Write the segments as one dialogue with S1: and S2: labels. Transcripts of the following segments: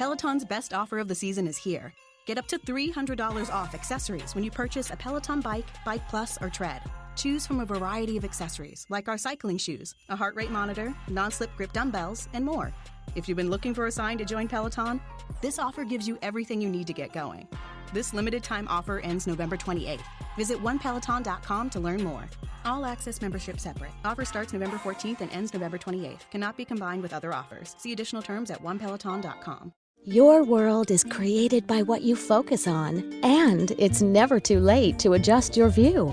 S1: Peloton's best offer of the season is here. Get up to $300 off accessories when you purchase a Peloton bike, Bike Plus, or Tread. Choose from a variety of accessories like our cycling shoes, a heart rate monitor, non-slip grip dumbbells, and more. If you've been looking for a sign to join Peloton, this offer gives you everything you need to get going. This limited time offer ends November 28th. Visit onepeloton.com to learn more. All access membership separate. Offer starts November 14th and ends November 28th. Cannot be combined with other offers. See additional terms at onepeloton.com.
S2: Your world is created by what you focus on, and it's never too late to adjust your view.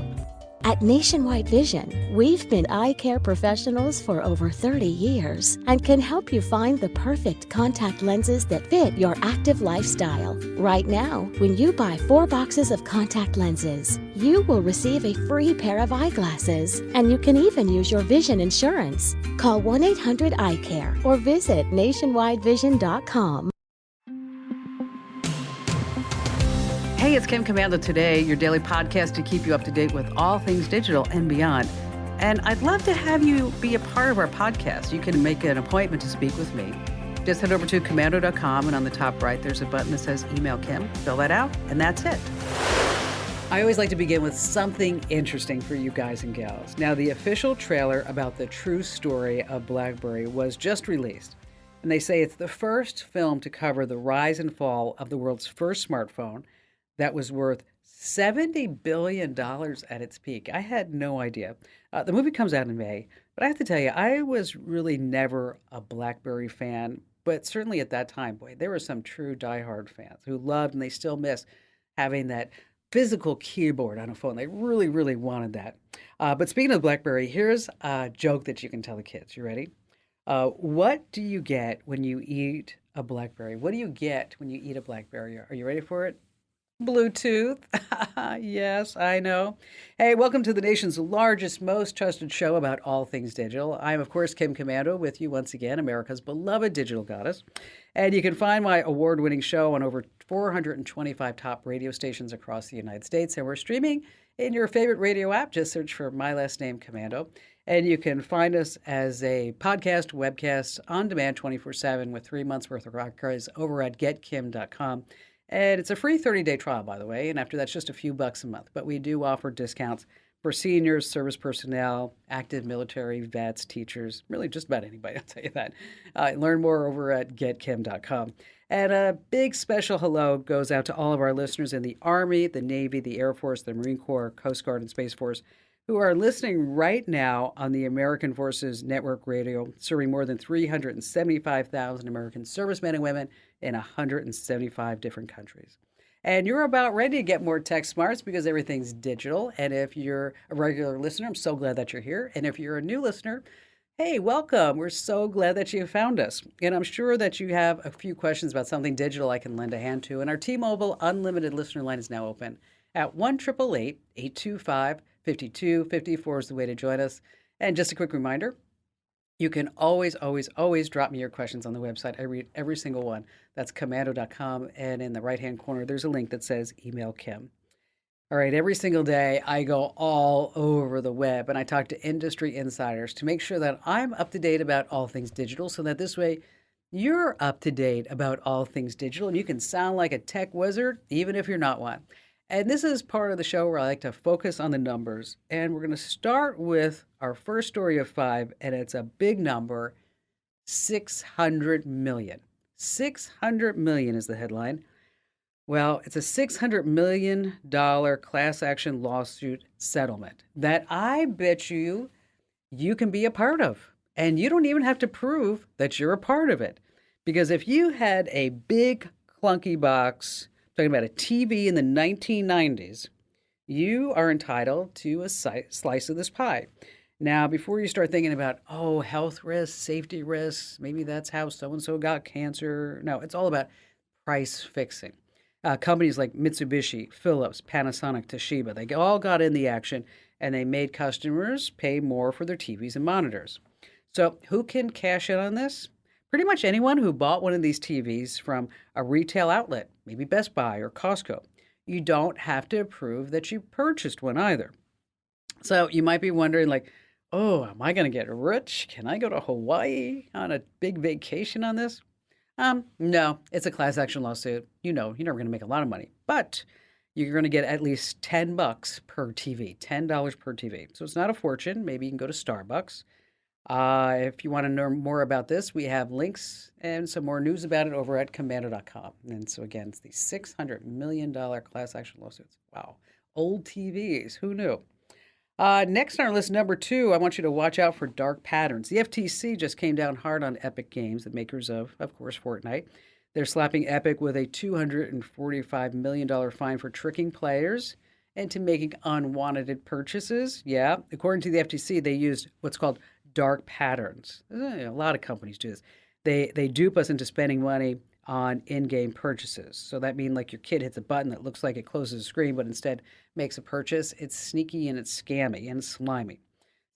S2: At Nationwide Vision, we've been eye care professionals for over 30 years and can help you find the perfect contact lenses that fit your active lifestyle. Right now, when you buy 4 boxes of contact lenses, you will receive a free pair of eyeglasses, and you can even use your vision insurance. Call 1-800-EYECARE or visit nationwidevision.com.
S3: Hey, it's Kim Commando Today, your daily podcast to keep you up to date with all things digital and beyond. And I'd love to have you be a part of our podcast. You can make an appointment to speak with me. Just head over to commando.com, and on the top right, there's a button that says Email Kim. Fill that out, and that's it. I always like to begin with something interesting for you guys and gals. Now, the official trailer about the true story of BlackBerry was just released. And they say it's the first film to cover the rise and fall of the world's first smartphone that was worth $70 billion at its peak. I had no idea. The movie comes out in May, but I have to tell you, I was really never a BlackBerry fan, but certainly at that time, boy, there were some true diehard fans who loved and they still miss having that physical keyboard on a phone. They really, really wanted that. But speaking of BlackBerry, here's a joke that you can tell the kids. You ready? What do you get when you eat a BlackBerry? What do you get when you eat a BlackBerry? Are you ready for it? Bluetooth. Yes, I know. Hey, welcome to the nation's largest, most trusted show about all things digital. I'm, of course, Kim Commando with you once again, America's beloved digital goddess. And you can find my award-winning show on over 425 top radio stations across the United States. And we're streaming in your favorite radio app. Just search for my last name, Commando. And you can find us as a podcast, webcast, on demand 24/7 with 3 months worth of archives over at getkim.com. And it's a free 30-day trial, by the way, and after that's just a few bucks a month. But we do offer discounts for seniors, service personnel, active military, vets, teachers, really just about anybody, I'll tell you that. Learn more over at getkim.com. And a big special hello goes out to all of our listeners in the Army, the Navy, the Air Force, the Marine Corps, Coast Guard, and Space Force who are listening right now on the American Forces Network Radio, serving more than 375,000 American servicemen and women in 175 different countries. And you're about ready to get more tech smarts because everything's digital. And if you're a regular listener, I'm so glad that you're here. And if you're a new listener, hey, welcome. We're so glad that you found us. And I'm sure that you have a few questions about something digital I can lend a hand to. And our T-Mobile Unlimited listener line is now open at 1-888-825-5254 is the way to join us. And just a quick reminder, you can always, always, always drop me your questions on the website. I read every single one. That's commando.com. And in the right-hand corner, there's a link that says Email Kim. All right, every single day, I go all over the web and I talk to industry insiders to make sure that I'm up to date about all things digital so that this way you're up to date about all things digital and you can sound like a tech wizard even if you're not one. And this is part of the show where I like to focus on the numbers. And we're going to start with our first story of 5, and it's a big number, 600 million. 600 million is the headline. Well, it's a $600 million class action lawsuit settlement that I bet you can be a part of. And you don't even have to prove that you're a part of it. Because if you had a big clunky box, talking about a TV in the 1990s, you are entitled to a slice of this pie. Now, before you start thinking about, health risks, safety risks, maybe that's how so-and-so got cancer. No, it's all about price fixing. Companies like Mitsubishi, Philips, Panasonic, Toshiba, they all got in the action and they made customers pay more for their TVs and monitors. So who can cash in on this? Pretty much anyone who bought one of these TVs from a retail outlet, maybe Best Buy or Costco. You don't have to prove that you purchased one either. So you might be wondering am I going to get rich? Can I go to Hawaii on a big vacation on this? No, it's a class action lawsuit. You know, you're never going to make a lot of money, but you're going to get at least $10 per TV, $10 per TV. So it's not a fortune. Maybe you can go to Starbucks. If you want to know more about this, we have links and some more news about it over at commando.com. And so again, it's the $600 million class action lawsuits. Wow. Old TVs. Who knew? Next on our list, number 2, I want you to watch out for dark patterns. The FTC just came down hard on Epic Games, the makers of course, Fortnite. They're slapping Epic with a $245 million fine for tricking players into making unwanted purchases. Yeah, according to the FTC, they used what's called dark patterns. A lot of companies do this. They dupe us into spending money on in-game purchases. So that means like your kid hits a button that looks like it closes the screen, but instead makes a purchase. It's sneaky and it's scammy and slimy.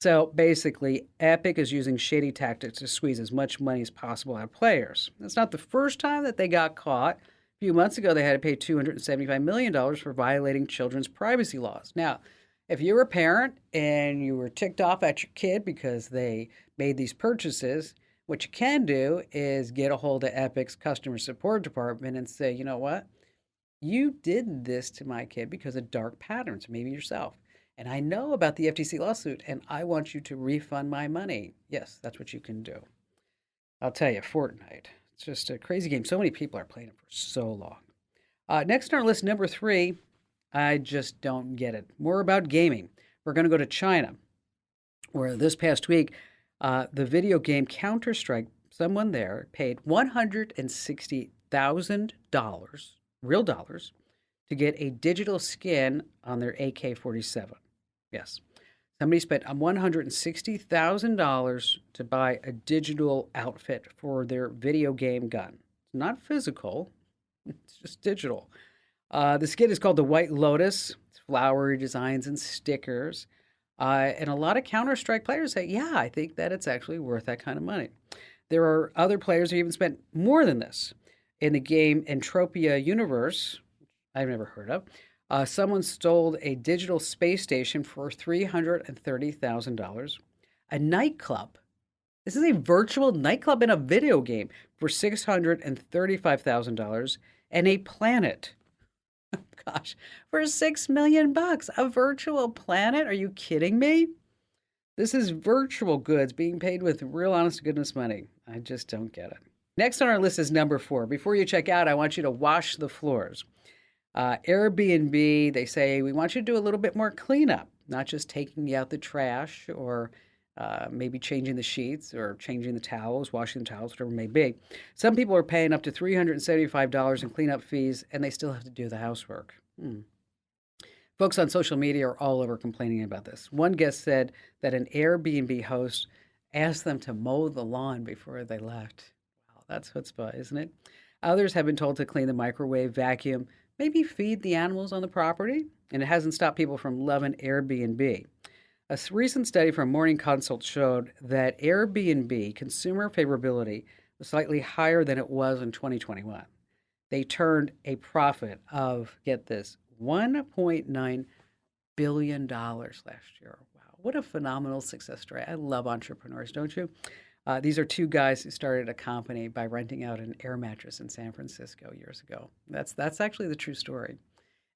S3: So basically, Epic is using shady tactics to squeeze as much money as possible out of players. It's not the first time that they got caught. A few months ago, they had to pay $275 million for violating children's privacy laws. Now, if you're a parent and you were ticked off at your kid because they made these purchases, what you can do is get a hold of Epic's customer support department and say, you know what? You did this to my kid because of dark patterns, maybe yourself. And I know about the FTC lawsuit, and I want you to refund my money. Yes, that's what you can do. I'll tell you, Fortnite. It's just a crazy game. So many people are playing it for so long. Next on our list, number 3, I just don't get it. More about gaming. We're going to go to China, where this past week, the video game Counter-Strike, someone there paid $160,000, real dollars, to get a digital skin on their AK-47. Yes. Somebody spent $160,000 to buy a digital outfit for their video game gun. It's not physical, it's just digital. The skin is called the White Lotus. It's flowery designs and stickers. And a lot of Counter-Strike players say, yeah, I think that it's actually worth that kind of money. There are other players who even spent more than this. In the game Entropia Universe, I've never heard of, someone stole a digital space station for $330,000. A nightclub. This is a virtual nightclub in a video game for $635,000. And a planet. Gosh, for $6 million, a virtual planet? Are you kidding me? This is virtual goods being paid with real honest to goodness money. I just don't get it. Next on our list is number 4. Before you check out, I want you to wash the floors. Airbnb, they say, we want you to do a little bit more cleanup, not just taking out the trash or maybe changing the sheets or changing the towels, washing the towels, whatever it may be. Some people are paying up to $375 in cleanup fees, and they still have to do the housework. Folks on social media are all over complaining about this. One guest said that an Airbnb host asked them to mow the lawn before they left. Wow, that's chutzpah, isn't it? Others have been told to clean the microwave, vacuum, maybe feed the animals on the property, and it hasn't stopped people from loving Airbnb. A recent study from Morning Consult showed that Airbnb consumer favorability was slightly higher than it was in 2021. They turned a profit of, get this, $1.9 billion last year. Wow, what a phenomenal success story. I love entrepreneurs, don't you? These are 2 guys who started a company by renting out an air mattress in San Francisco years ago. That's actually the true story.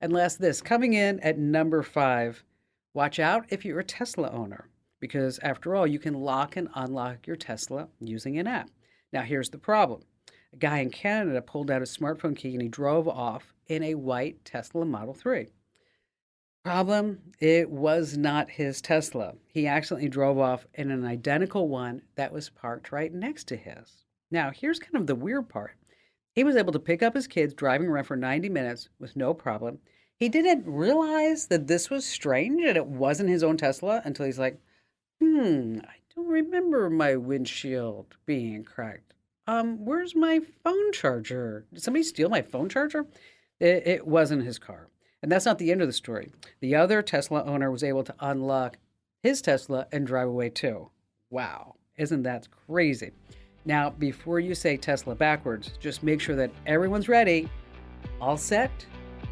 S3: And last, this, coming in at number 5, watch out if you're a Tesla owner, because after all, you can lock and unlock your Tesla using an app. Now, here's the problem. A guy in Canada pulled out his smartphone key and he drove off in a white Tesla Model 3. Problem, it was not his Tesla. He accidentally drove off in an identical one that was parked right next to his. Now, here's kind of the weird part. He was able to pick up his kids driving around for 90 minutes with no problem. He didn't realize that this was strange and it wasn't his own Tesla until he's like, I don't remember my windshield being cracked. Where's my phone charger? Did somebody steal my phone charger? It wasn't his car. And that's not the end of the story. The other Tesla owner was able to unlock his Tesla and drive away too. Wow, isn't that crazy? Now, before you say Tesla backwards, just make sure that everyone's ready. All set?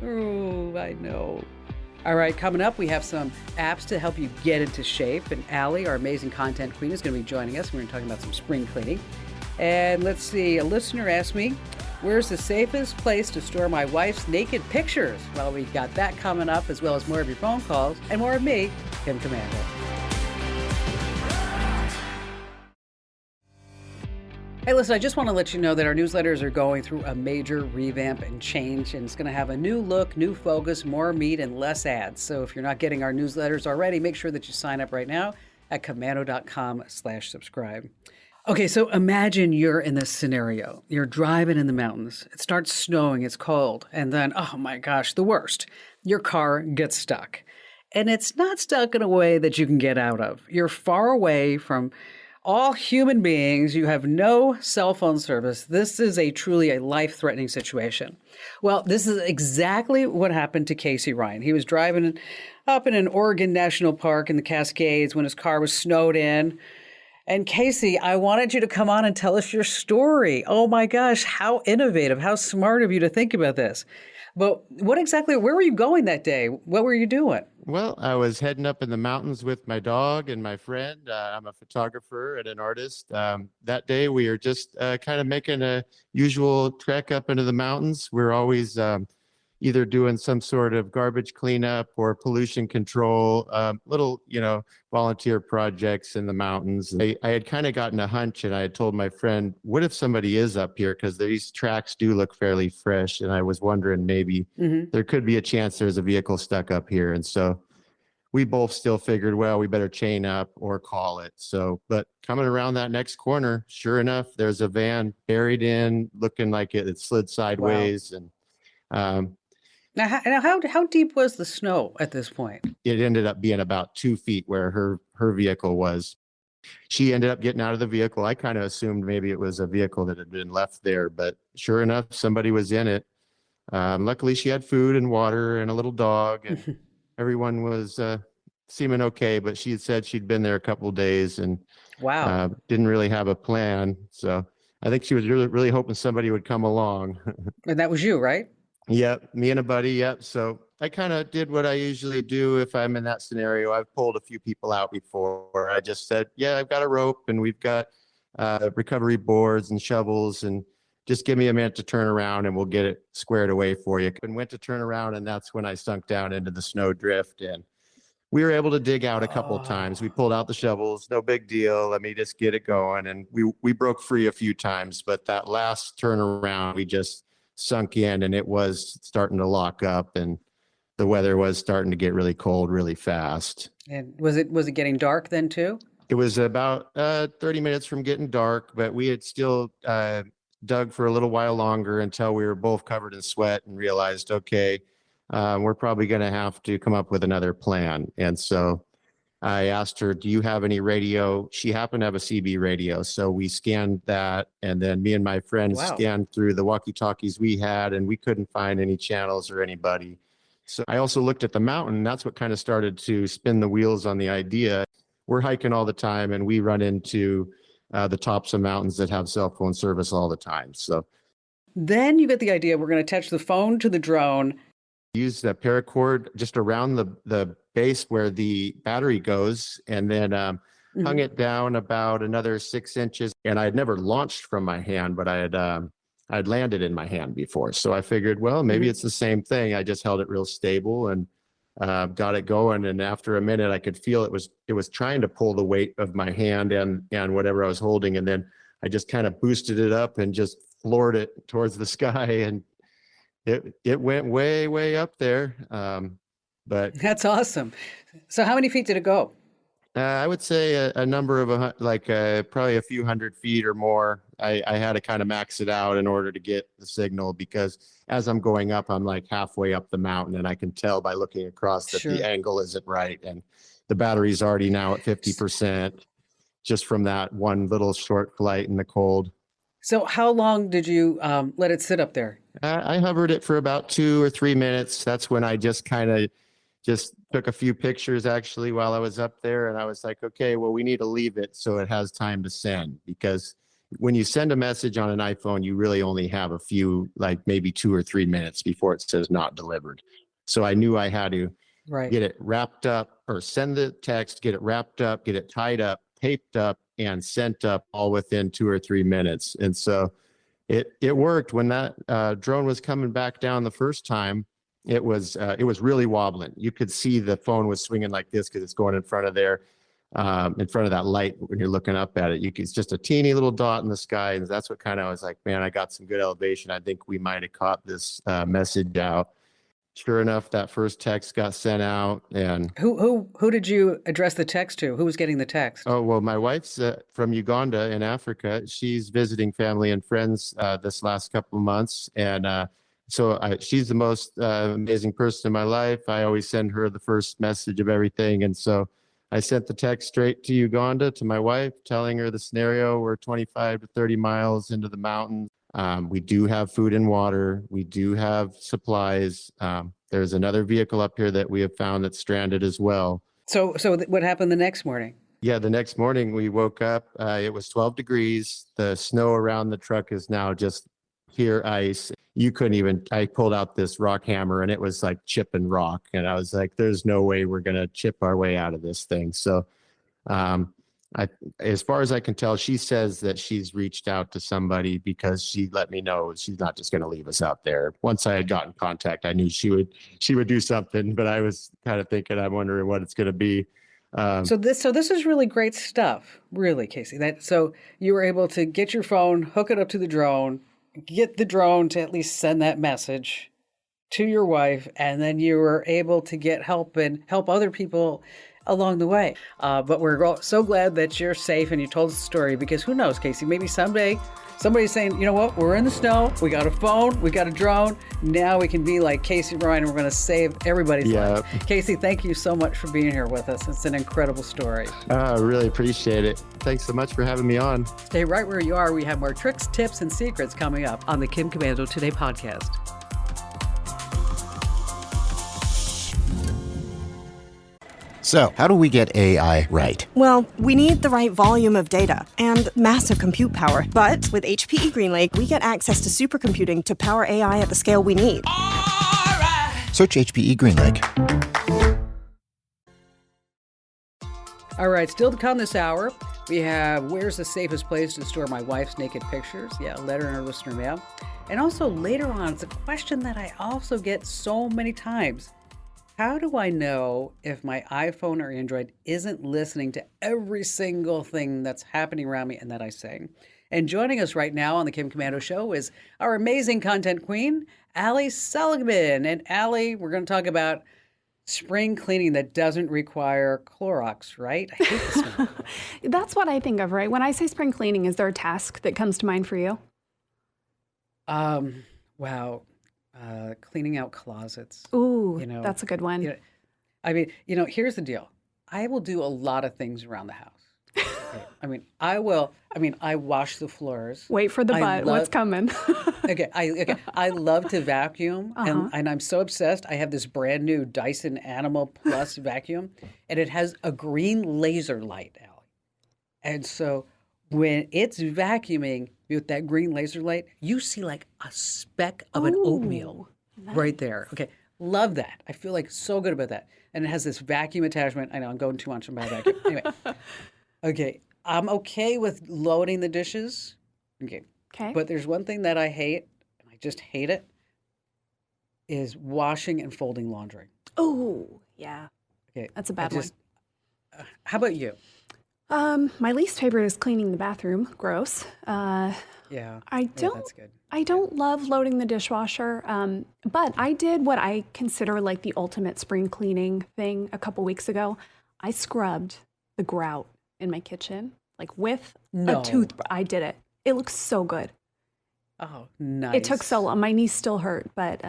S3: Oh, I know. All right, coming up, we have some apps to help you get into shape. And Allie, our amazing content queen, is going to be joining us. We're going to be talking about some spring cleaning. And let's see, a listener asked me, where's the safest place to store my wife's naked pictures? Well, we've got that coming up, as well as more of your phone calls and more of me, Kim Commando. Hey, listen, I just want to let you know that our newsletters are going through a major revamp and change, and it's going to have a new look, new focus, more meat, and less ads. So if you're not getting our newsletters already, make sure that you sign up right now at commando.com/subscribe. Okay, so imagine you're in this scenario. You're driving in the mountains. It starts snowing, it's cold, and then, oh my gosh, the worst. Your car gets stuck. And it's not stuck in a way that you can get out of. You're far away from all human beings. You have no cell phone service. This is truly a life-threatening situation. Well, this is exactly what happened to Casey Ryan. He was driving up in an Oregon National Park in the Cascades when his car was snowed in. And Casey, I wanted you to come on and tell us your story. Oh my gosh, how innovative, how smart of you to think about this. But where were you going that day? What were you doing?
S4: Well, I was heading up in the mountains with my dog and my friend. I'm a photographer and an artist. That day, we were just kind of making a usual trek up into the mountains. We're always either doing some sort of garbage cleanup or pollution control, little, volunteer projects in the mountains. I had kind of gotten a hunch, and I had told my friend, what if somebody is up here? Because these tracks do look fairly fresh. And I was wondering maybe there could be a chance there's a vehicle stuck up here. And so we both still figured, well, we better chain up or call it. So, but coming around that next corner, sure enough, there's a van buried in, looking like it slid sideways. Wow. And
S3: Now, how deep was the snow at this point?
S4: It ended up being about 2 feet where her vehicle was. She ended up getting out of the vehicle. I kind of assumed maybe it was a vehicle that had been left there, but sure enough, somebody was in it. Luckily, she had food and water and a little dog, and everyone was seeming okay. But she had said she'd been there a couple of days and
S3: wow,
S4: didn't really have a plan. So I think she was really, really hoping somebody would come along.
S3: And that was you, right?
S4: Yep, me and a buddy. Yep. So I kind of did what I usually do if I'm in that scenario. I've pulled a few people out before. I just said, yeah, I've got a rope and we've got recovery boards and shovels, and just give me a minute to turn around and we'll get it squared away for you. And went to turn around, and that's when I sunk down into the snow drift, and we were able to dig out a couple of times. We pulled out the shovels, no big deal. Let me just get it going. And we broke free a few times, but that last turnaround, we just sunk in, and it was starting to lock up, and the weather was starting to get really cold really fast.
S3: And was it getting dark then too?
S4: It was about 30 minutes from getting dark, but we had still dug for a little while longer until we were both covered in sweat and realized, okay, we're probably going to have to come up with another plan. And so I asked her, do you have any radio? She happened to have a CB radio. So we scanned that. And then me and my friends scanned through the walkie-talkies we had, and we couldn't find any channels or anybody. So I also looked at the mountain. That's what kind of started to spin the wheels on the idea. We're hiking all the time, and we run into the tops of mountains that have cell phone service all the time. So
S3: then you get the idea, we're going to attach the phone to the drone.
S4: Use the paracord just around the base where the battery goes, and then hung it down about another 6 inches. And I had never launched from my hand, but I'd landed in my hand before. So I figured, well, maybe it's the same thing. I just held it real stable and got it going. And after a minute, I could feel it was trying to pull the weight of my hand and whatever I was holding. And then I just kind of boosted it up and just floored it towards the sky, and it went way, way up there. But
S3: that's awesome. So how many feet did it go?
S4: I would say a number of probably a few 100 feet or more. I had to kind of max it out in order to get the signal, because as I'm going up, I'm like halfway up the mountain, and I can tell by looking across that the angle isn't right. And the battery's already now at 50% just from that one little short flight in the cold.
S3: So how long did you let it sit up there?
S4: I hovered it for about 2 or 3 minutes. That's when I just kind of took a few pictures actually while I was up there. And I was like, okay, well, we need to leave it so it has time to send, because when you send a message on an iPhone, you really only have a few, like maybe 2 or 3 minutes before it says not delivered. So I knew I had to get it wrapped up, or send the text, get it wrapped up, get it tied up, taped up, and sent up all within 2 or 3 minutes. And so it worked. When that drone was coming back down the first time, it was really wobbling. You could see the phone was swinging like this because it's going in front of there, in front of that light when you're looking up at it. It's just a teeny little dot in the sky, and that's what kind of, I was like, man, I got some good elevation. I think we might have caught this message out. Sure enough, that first text got sent out. And
S3: who did you address the text to? Who was getting the text?
S4: oh, well, my wife's from Uganda in Africa. She's visiting family and friends this last couple of months, and she's the most amazing person in my life. I always send her the first message of everything, and so I sent the text straight to Uganda to my wife, telling her the scenario. We're 25 to 30 miles into the mountains. We do have food and water. We do have supplies. There's another vehicle up here that we have found that's stranded as well.
S3: So what happened the next morning?
S4: Yeah, the next morning we woke up. It was 12 degrees. The snow around the truck is now just pure ice. You couldn't even, I pulled out this rock hammer and it was like chipping rock. And I was like, there's no way we're going to chip our way out of this thing. So as far as I can tell, she says that she's reached out to somebody because she let me know she's not just going to leave us out there. Once I had gotten contact, I knew she would do something, but I was kind of thinking, I'm wondering what it's going to be.
S3: So this is really great stuff, really, Casey. So you were able to get your phone, hook it up to the drone, get the drone to at least send that message to your wife, and then you were able to get help and help other people along the way. But we're so glad that you're safe and you told us the story, because who knows, Casey, maybe someday somebody's saying, you know what, we're in the snow, we got a phone, we got a drone, now we can be like Casey Ryan and we're going to save everybody's life. Casey, thank you so much for being here with us. It's an incredible story.
S4: I really appreciate it. Thanks so much for having me on.
S3: Stay right where you are. We have more tricks, tips, and secrets coming up on the Kim Komando Today podcast.
S5: So, how do we get AI right?
S6: Well, we need the right volume of data and massive compute power. But with HPE GreenLake, we get access to supercomputing to power AI at the scale we need.
S5: Search HPE GreenLake.
S3: All right, still to come this hour, we have where's the safest place to store my wife's naked pictures? Yeah, letter in our listener mail. And also later on, it's a question that I also get so many times. How do I know if my iPhone or Android isn't listening to every single thing that's happening around me and that I say? And joining us right now on the Kim Komando Show is our amazing content queen, Allie Seligman. And Allie, we're going to talk about spring cleaning that doesn't require Clorox, right? I hate the smell.
S7: That's what I think of, right? When I say spring cleaning, is there a task that comes to mind for you?
S3: Wow. Cleaning out closets.
S7: Ooh, that's a good one.
S3: Here's the deal. I will do a lot of things around the house. Okay. I wash the floors.
S7: Wait for the butt. What's coming?
S3: I love to vacuum, and I'm so obsessed. I have this brand new Dyson Animal Plus vacuum, and it has a green laser light, Allie. And so when it's vacuuming with that green laser light, you see like a speck of an oatmeal right there. Okay, love that. I feel like so good about that. And it has this vacuum attachment. I know I'm going too much on my vacuum. Anyway, okay, I'm okay with loading the dishes. Okay. But there's one thing that I hate, and I just hate it, is washing and folding laundry.
S7: Oh, yeah.
S3: Okay,
S7: that's a bad one.
S3: How about you?
S7: My least favorite is cleaning the bathroom. Gross.
S3: That's good.
S7: I don't love loading the dishwasher, but I did what I consider like the ultimate spring cleaning thing a couple weeks ago. I scrubbed the grout in my kitchen, like with a toothbrush. I did it. It looks so good.
S3: Oh, nice.
S7: It took so long. My knees still hurt, but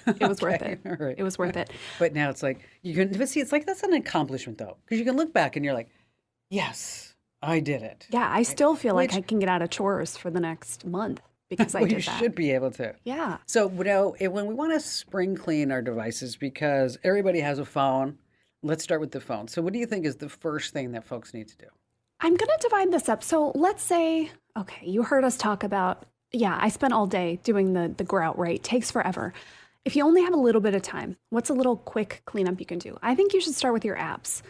S7: it was worth it.
S3: Right.
S7: It was worth it.
S3: But now it's like, it's like that's an accomplishment though, because you can look back and you're like, yes, I did it.
S7: Yeah, I still feel like I can get out of chores for the next month because I did that.
S3: You should be able to.
S7: Yeah.
S3: So, when we want to spring clean our devices, because everybody has a phone, let's start with the phone. So what do you think is the first thing that folks need to do?
S7: I'm going to divide this up. So let's say, okay, you heard us talk about, I spent all day doing the grout, right? It takes forever. If you only have a little bit of time, what's a little quick cleanup you can do? I think you should start with your apps.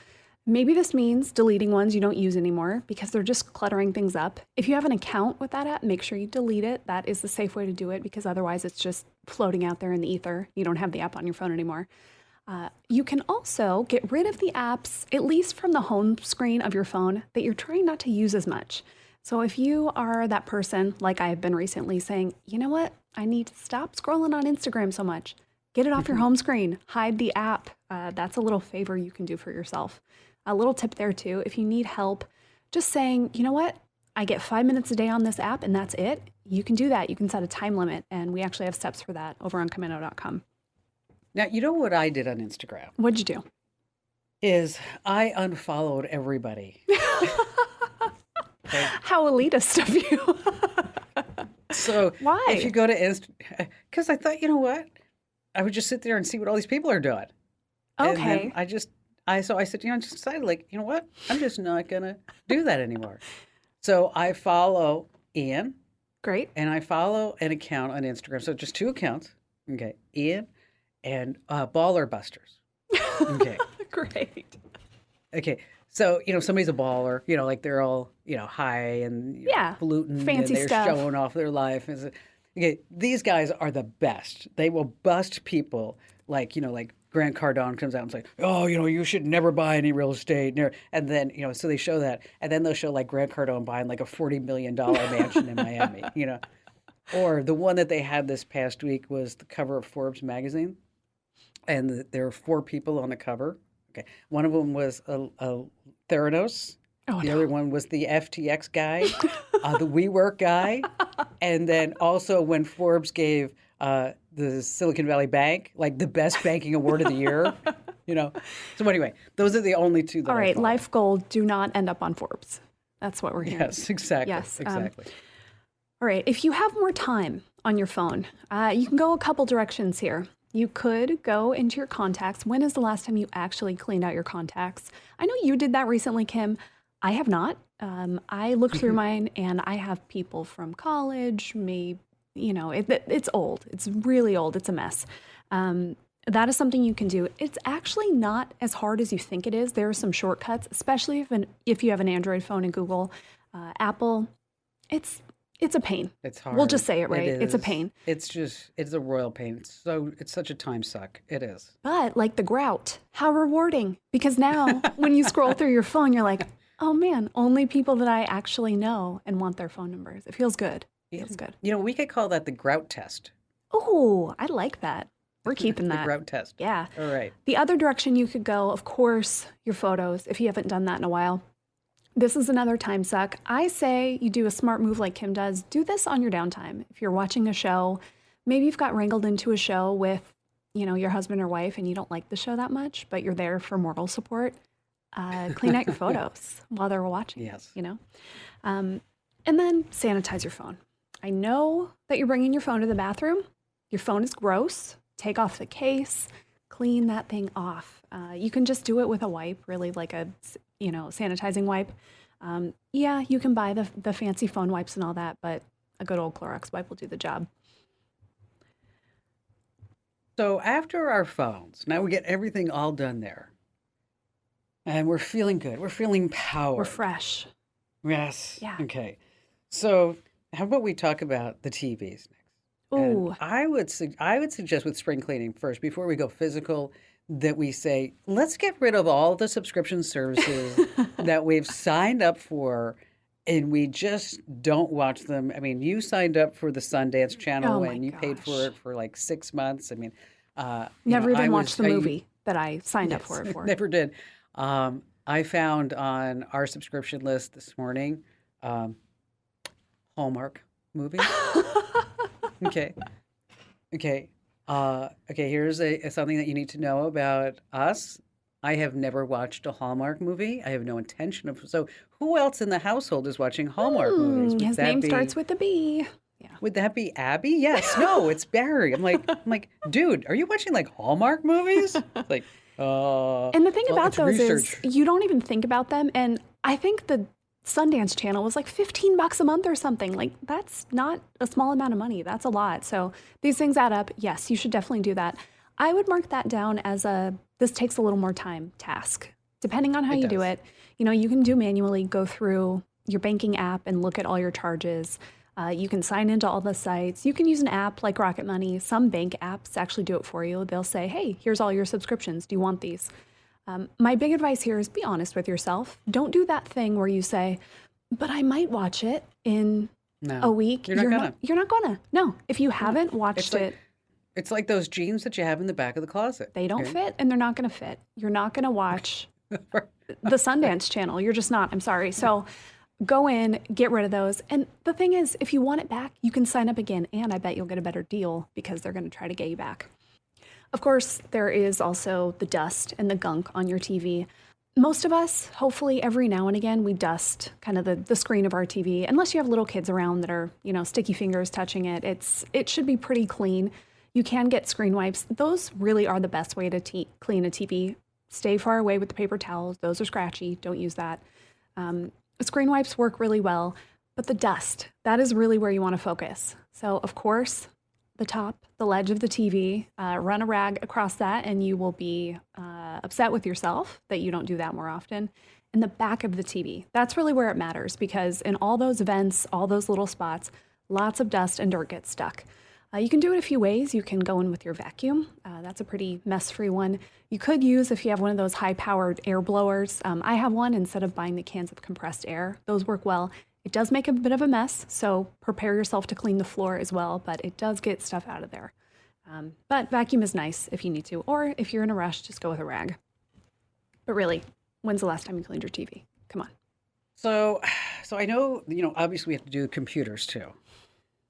S7: Maybe this means deleting ones you don't use anymore because they're just cluttering things up. If you have an account with that app, make sure you delete it. That is the safe way to do it because otherwise it's just floating out there in the ether. You don't have the app on your phone anymore. You can also get rid of the apps, at least from the home screen of your phone, that you're trying not to use as much. So if you are that person, like I have been recently, saying, you know what, I need to stop scrolling on Instagram so much, get it off your home screen, hide the app. That's a little favor you can do for yourself. A little tip there too, if you need help, just saying, you know what, I get 5 minutes a day on this app and that's it. You can do that. You can set a time limit. And we actually have steps for that over on commando.com.
S3: Now, you know what I did on Instagram?
S7: What'd you do?
S3: Is I unfollowed everybody. Okay.
S7: How elitist of you.
S3: So
S7: why?
S3: If you go to Instagram, because I thought, you know what? I would just sit there and see what all these people are doing.
S7: Okay.
S3: And then I said, you know, I just decided, like, you know what? I'm just not going to do that anymore. So I follow Ian.
S7: Great.
S3: And I follow an account on Instagram. So just 2 accounts. Okay. Ian and Baller Busters. Okay.
S7: Great.
S3: Okay. So, you know, somebody's a baller, you know, like they're all, you know, high and polluting
S7: fancy
S3: and they're
S7: stuff.
S3: showing off their life. Okay. These guys are the best. They will bust people like, you know, like Grant Cardone comes out and says, oh, you know, you should never buy any real estate. And then, you know, so they show that. And then they'll show like Grant Cardone buying like a $40 million mansion in Miami, you know. Or the one that they had this past week was the cover of Forbes magazine. And there were 4 people on the cover. Okay. One of them was a Theranos.
S7: Oh,
S3: the other one was the FTX guy, the WeWork guy. And then also when Forbes gave the Silicon Valley Bank, like the best banking award of the year, you know. So anyway, those are the only 2 that
S7: all right,
S3: I follow.
S7: life goal, do not end up on Forbes. That's what we're hearing.
S3: Yes, exactly.
S7: Yes.
S3: Exactly.
S7: All right, if you have more time on your phone, you can go a couple directions here. You could go into your contacts. When is the last time you actually cleaned out your contacts? I know you did that recently, Kim. I have not. I looked through mine and I have people from college, maybe, you know, it's old. It's really old. It's a mess. That is something you can do. It's actually not as hard as you think it is. There are some shortcuts, especially if you have an Android phone and Google, Apple. It's a pain.
S3: It's hard.
S7: We'll just say it right. It's a pain.
S3: It's a royal pain. It's such a time suck. It is.
S7: But like the grout, how rewarding. Because now when you scroll through your phone, you're like, oh man, only people that I actually know and want their phone numbers. It feels good. It feels good.
S3: You know, we could call that the grout test.
S7: Oh, I like that. We're keeping
S3: The
S7: that.
S3: grout test.
S7: Yeah.
S3: All right.
S7: The other direction you could go, of course, your photos, if you haven't done that in a while. This is another time suck. I say you do a smart move like Kim does. Do this on your downtime. If you're watching a show, maybe you've got wrangled into a show with, you know, your husband or wife and you don't like the show that much, but you're there for moral support. Clean out your photos while they're watching.
S3: Yes.
S7: You know? And then sanitize your phone. I know that you're bringing your phone to the bathroom. Your phone is gross. Take off the case. Clean that thing off. You can just do it with a wipe, really like a, you know, sanitizing wipe. Yeah, you can buy the fancy phone wipes and all that, but a good old Clorox wipe will do the job.
S3: So after our phones, now we get everything all done there. And we're feeling good. We're feeling power.
S7: We're fresh.
S3: Yes.
S7: Yeah.
S3: Okay. So how about we talk about the TVs next?
S7: Ooh.
S3: And I would suggest with spring cleaning first, before we go physical, that we say, let's get rid of all the subscription services that we've signed up for and we just don't watch them. I mean, you signed up for the Sundance Channel and you paid for it for like 6 months. I mean,
S7: never even watched the movie that I signed up for it for.
S3: Never did. I found on our subscription list this morning, Hallmark movies. Okay. Here's something that you need to know about us. I have never watched a Hallmark movie. I have no intention of. So who else in the household is watching Hallmark movies?
S7: His name starts with a B. Yeah.
S3: Would that be Abby? Yes. No, it's Barry. I'm like, dude, are you watching like Hallmark movies? Like,
S7: and the thing about those is you don't even think about them. And I think the Sundance Channel was like $15 a month or something. Like, that's not a small amount of money. That's a lot. So these things add up. Yes, you should definitely do that. I would mark that down as this takes a little more time task. Depending on how you do it, you can do manually, go through your banking app and look at all your charges. You can sign into all the sites. You can use an app like Rocket Money. Some bank apps actually do it for you. They'll say, hey, here's all your subscriptions. Do you want these? My big advice here is be honest with yourself. Don't do that thing where you say, but I might watch it in a week.
S3: You're not
S7: gonna. No, if you haven't watched it.
S3: It's like those jeans that you have in the back of the closet.
S7: They don't fit and they're not going to fit. You're not going to watch the Sundance Channel. You're just not. I'm sorry. So go in, get rid of those. And the thing is, if you want it back, you can sign up again. And I bet you'll get a better deal because they're going to try to get you back. Of course, there is also the dust and the gunk on your TV. Most of us, hopefully every now and again, we dust kind of the screen of our TV. Unless you have little kids around that are, sticky fingers touching it. It should be pretty clean. You can get screen wipes. Those really are the best way to clean a TV. Stay far away with the paper towels. Those are scratchy. Don't use that. Screen wipes work really well, but the dust, that is really where you want to focus. So, of course, the top, the ledge of the TV, run a rag across that and you will be upset with yourself that you don't do that more often. And the back of the TV, that's really where it matters because in all those vents, all those little spots, lots of dust and dirt gets stuck. You can do it a few ways. You can go in with your vacuum. That's a pretty mess-free one. You could use, if you have one of those high-powered air blowers, I have one instead of buying the cans of compressed air. Those work well. It does make a bit of a mess, so prepare yourself to clean the floor as well, but it does get stuff out of there. But vacuum is nice if you need to, or if you're in a rush, just go with a rag. But really, when's the last time you cleaned your TV? Come on.
S3: So I know, obviously we have to do computers too.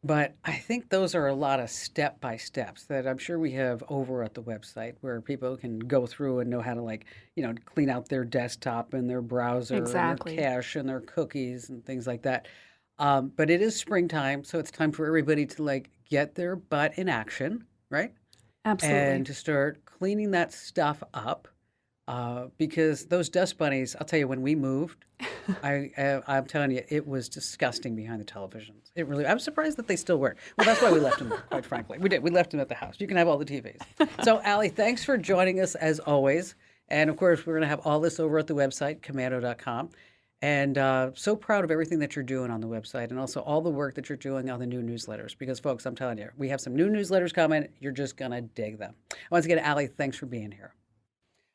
S3: But I think those are a lot of step-by-steps that I'm sure we have over at the website where people can go through and know how to clean out their desktop and their browser and their cache and their cookies and things like that. But it is springtime, so it's time for everybody to get their butt in action, right?
S7: Absolutely.
S3: And to start cleaning that stuff up. Because those dust bunnies, I'll tell you, when we moved, I'm telling you, it was disgusting behind the televisions. It really, I'm surprised that they still work. Well, that's why we left them there, quite frankly. We did. We left them at the house. You can have all the TVs. So, Allie, thanks for joining us as always. And, of course, we're going to have all this over at the website, commando.com. And so proud of everything that you're doing on the website and also all the work that you're doing on the new newsletters. Because, folks, I'm telling you, we have some new newsletters coming. You're just going to dig them. Once again, Allie, thanks for being here.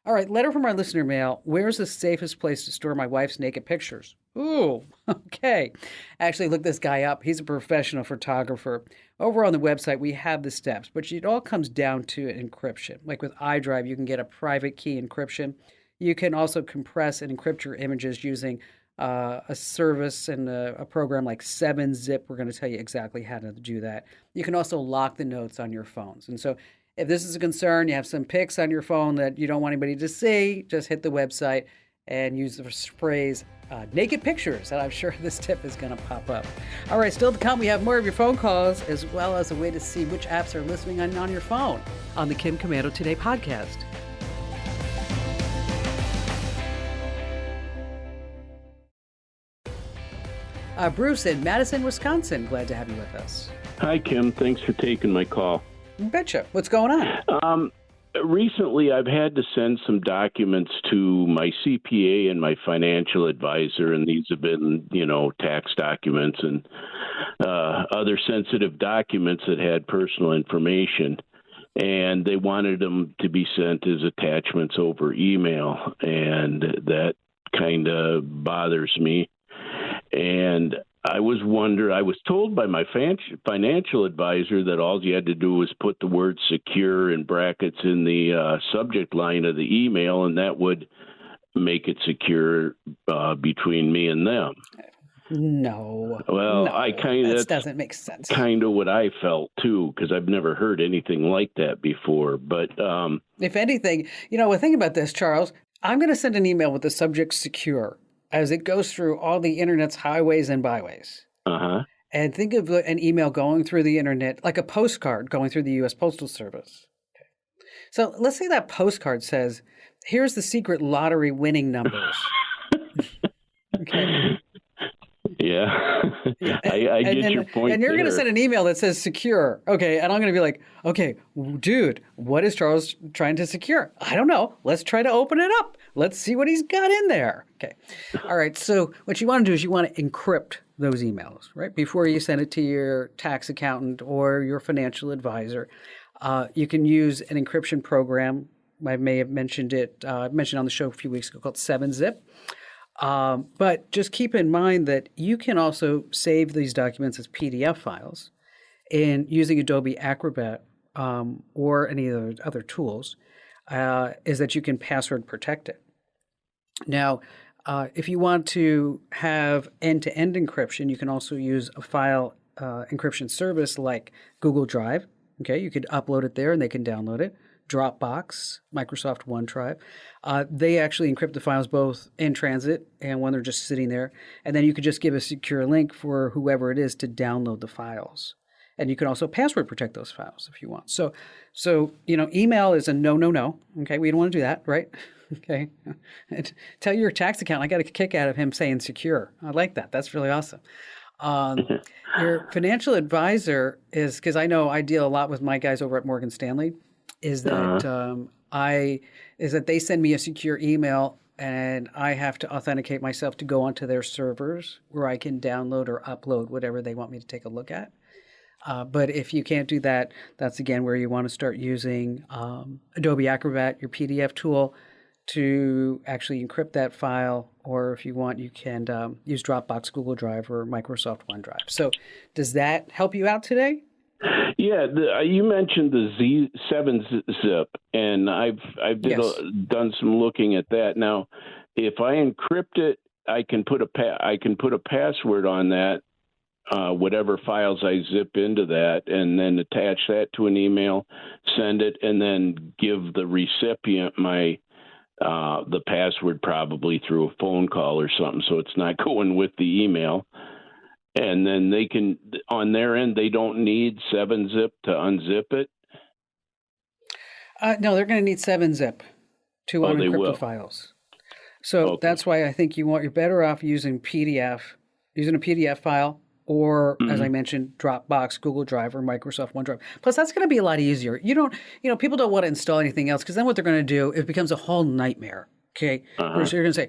S3: All right, letter from our listener mail. Where's the safest place to store my wife's naked pictures? Ooh, okay. Actually, look this guy up. He's a professional photographer. Over on the website, we have the steps, but it all comes down to encryption. Like with iDrive, you can get a private key encryption. You can also compress and encrypt your images using a service and a program like 7-Zip. We're going to tell you exactly how to do that. You can also lock the notes on your phones. And so if this is a concern, you have some pics on your phone that you don't want anybody to see, just hit the website and use the phrase naked pictures, and I'm sure this tip is going to pop up. All right, still to come, we have more of your phone calls as well as a way to see which apps are listening on your phone on the Kim Komando Today podcast. Bruce in Madison, Wisconsin, glad to have you with us.
S8: Hi, Kim. Thanks for taking my call.
S3: Betcha. What's going on?
S8: Recently, I've had to send some documents to my CPA and my financial advisor, and these have been, tax documents and other sensitive documents that had personal information. And they wanted them to be sent as attachments over email, and that kind of bothers me. And I was told by my financial advisor that all you had to do was put the word secure in brackets in the subject line of the email, and that would make it secure between me and them.
S3: No.
S8: Well,
S3: no, that doesn't make sense.
S8: Kind of what I felt too, because I've never heard anything like that before. But
S3: if anything, think about this, Charles. I'm going to send an email with the subject secure as it goes through all the internet's highways and byways.
S8: Uh-huh.
S3: And think of an email going through the internet, like a postcard going through the U.S. Postal Service. Okay. So let's say that postcard says, here's the secret lottery winning numbers. Okay.
S8: Yeah, I get your point.
S3: And you're going to
S8: there.
S3: send an email that says secure. Okay. And I'm going to be like, okay, dude, what is Charles trying to secure? I don't know. Let's try to open it up. Let's see what he's got in there. Okay. All right. So what you want to do is you want to encrypt those emails, right? Before you send it to your tax accountant or your financial advisor. You can use an encryption program. I may have mentioned it, mentioned on the show a few weeks ago, called 7-Zip. But just keep in mind that you can also save these documents as PDF files, and using Adobe Acrobat or any of the other tools is that you can password protect it. Now, if you want to have end-to-end encryption, you can also use a file encryption service like Google Drive. Okay, you could upload it there and they can download it. Dropbox, Microsoft OneDrive. They actually encrypt the files both in transit and when they're just sitting there. And then you could just give a secure link for whoever it is to download the files. And you can also password protect those files if you want. So email is a no. Okay, we don't want to do that, right? Okay. Tell your tax accountant, I got a kick out of him saying secure. I like that. That's really awesome. Your financial advisor is, because I know I deal a lot with my guys over at Morgan Stanley, is that they send me a secure email and I have to authenticate myself to go onto their servers where I can download or upload whatever they want me to take a look at. But if you can't do that, that's again where you want to start using Adobe Acrobat, your PDF tool, to actually encrypt that file. Or if you want, you can use Dropbox, Google Drive, or Microsoft OneDrive. So does that help you out today?
S8: Yeah, you mentioned the 7-Zip, and I've done some looking at that. Now, if I encrypt it, I can put a password on that, whatever files I zip into that, and then attach that to an email, send it, and then give the recipient the password probably through a phone call or something, so it's not going with the email. And then they can, on their end, they don't need 7-Zip to unzip it?
S3: No, they're going to need 7-Zip to unencrypt the files. So that's why I think you're better off using a PDF file, or as I mentioned, Dropbox, Google Drive, or Microsoft OneDrive. Plus, that's going to be a lot easier. People don't want to install anything else, because then what they're going to do, it becomes a whole nightmare. Okay, so you're going to say,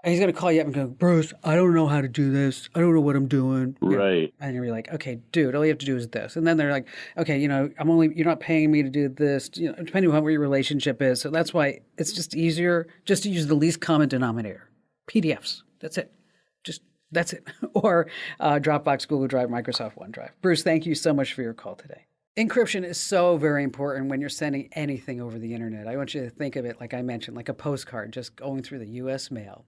S3: and he's going to call you up and go, Bruce, I don't know how to do this. I don't know what I'm doing.
S8: Right.
S3: And you're like, okay, dude, all you have to do is this. And then they're like, okay, you're not paying me to do this, depending on where your relationship is. So that's why it's just easier just to use the least common denominator. PDFs. That's it. That's it. Or Dropbox, Google Drive, Microsoft OneDrive. Bruce, thank you so much for your call today. Encryption is so very important when you're sending anything over the internet. I want you to think of it, like I mentioned, like a postcard just going through the U.S. mail.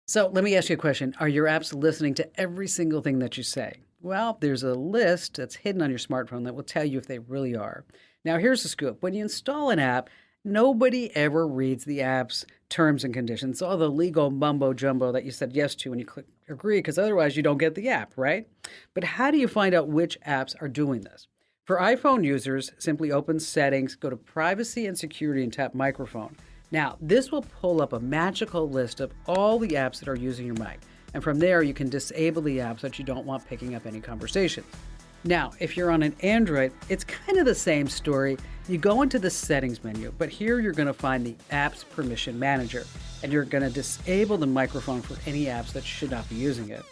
S3: So let me ask you a question. Are your apps listening to every single thing that you say? Well, there's a list that's hidden on your smartphone that will tell you if they really are. Now, here's the scoop. When you install an app, nobody ever reads the app's terms and conditions, all the legal mumbo jumbo that you said yes to when you click agree, because otherwise you don't get the app, right? But how do you find out which apps are doing this? For iPhone users, simply open Settings, go to Privacy and Security, and tap Microphone. Now, this will pull up a magical list of all the apps that are using your mic. And from there, you can disable the apps that you don't want picking up any conversations. Now, if you're on an Android, it's kind of the same story. You go into the Settings menu, but here you're going to find the Apps Permission Manager, and you're going to disable the microphone for any apps that should not be using it.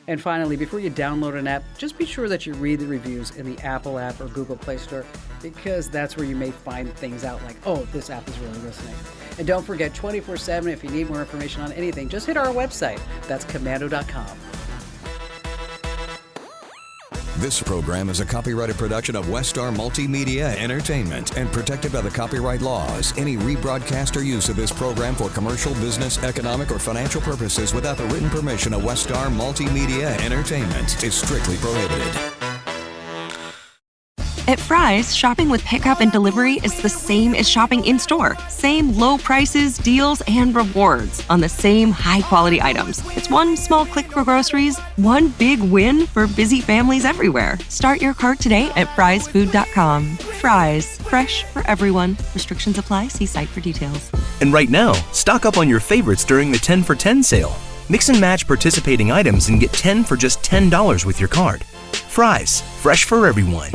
S3: And finally, before you download an app, just be sure that you read the reviews in the Apple app or Google Play Store, because that's where you may find things out like, oh, this app is really listening. And don't forget, 24/7, if you need more information on anything, just hit our website. That's commando.com.
S9: This program is a copyrighted production of Westar Multimedia Entertainment and protected by the copyright laws. Any rebroadcast or use of this program for commercial, business, economic, or financial purposes without the written permission of Westar Multimedia Entertainment is strictly prohibited.
S10: At Fry's, shopping with pickup and delivery is the same as shopping in-store. Same low prices, deals, and rewards on the same high-quality items. It's one small click for groceries, one big win for busy families everywhere. Start your cart today at frysfood.com. Fry's, fresh for everyone. Restrictions apply. See site for details.
S11: And right now, stock up on your favorites during the 10 for 10 sale. Mix and match participating items and get 10 for just $10 with your card. Fry's, fresh for everyone.